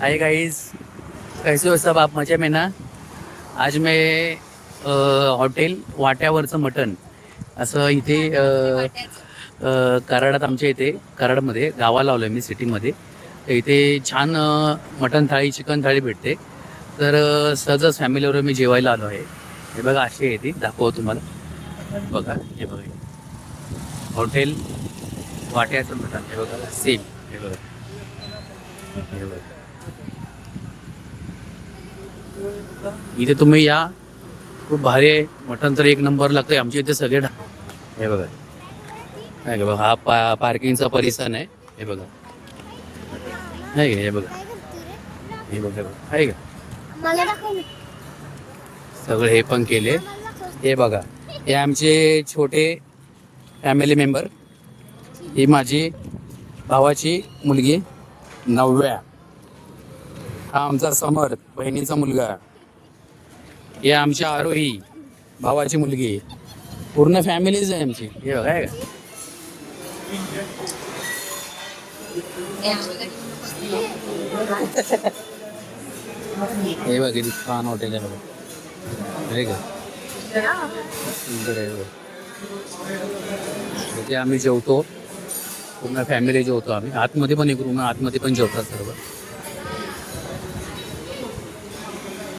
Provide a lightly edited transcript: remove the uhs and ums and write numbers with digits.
Hi guys, कैसे हो सब आप? मजे में ना? आज मैं हॉटेल वाट्यावरचं मटण असं इथे कराडात आमच्या इथे कराडमध्ये गावाला आलो आहे मी सिटीमध्ये. तर इथे छान मटण थाळी चिकन थाळी भेटते. तर सहजच फॅमिलीवर मी जेवायला आलो आहे. हे बघा अशी आहे ती, दाखवतो तुम्हाला. बघा हे बघा, हॉटेल वाट्याचं मटण. हे बघा सेम. हे बघा, हे बघा. इथे तुम्ही या, खूप भारी आहे मटण. तर एक नंबर लागतंय. आमच्या इथे सगळे हे बघा, काय बघा, हा पार्किंगचा परिसर आहे. हे बघा, आहे का? हे बघा, हे बघा, आहे का? सगळे हे पण केले. हे बघा, हे आमचे छोटे फॅमिली मेंबर. ही माझी भावाची मुलगी नव्या. हा आमचा समर्थ, बहिणीचा मुलगा. हे आमच्या आरोही, भावाची मुलगी. पूर्ण फॅमिलीच आहे आमची. हे बघा, आहे का? हे बघा किती छान हॉटेल आहे बघा, आहे का? सुंदर आहे बघा. इथे आम्ही जेवतो, पूर्ण फॅमिली जेवतो आम्ही. आतमध्ये पण एक रूम आहे, आतमध्ये पण जेवतात सर्व.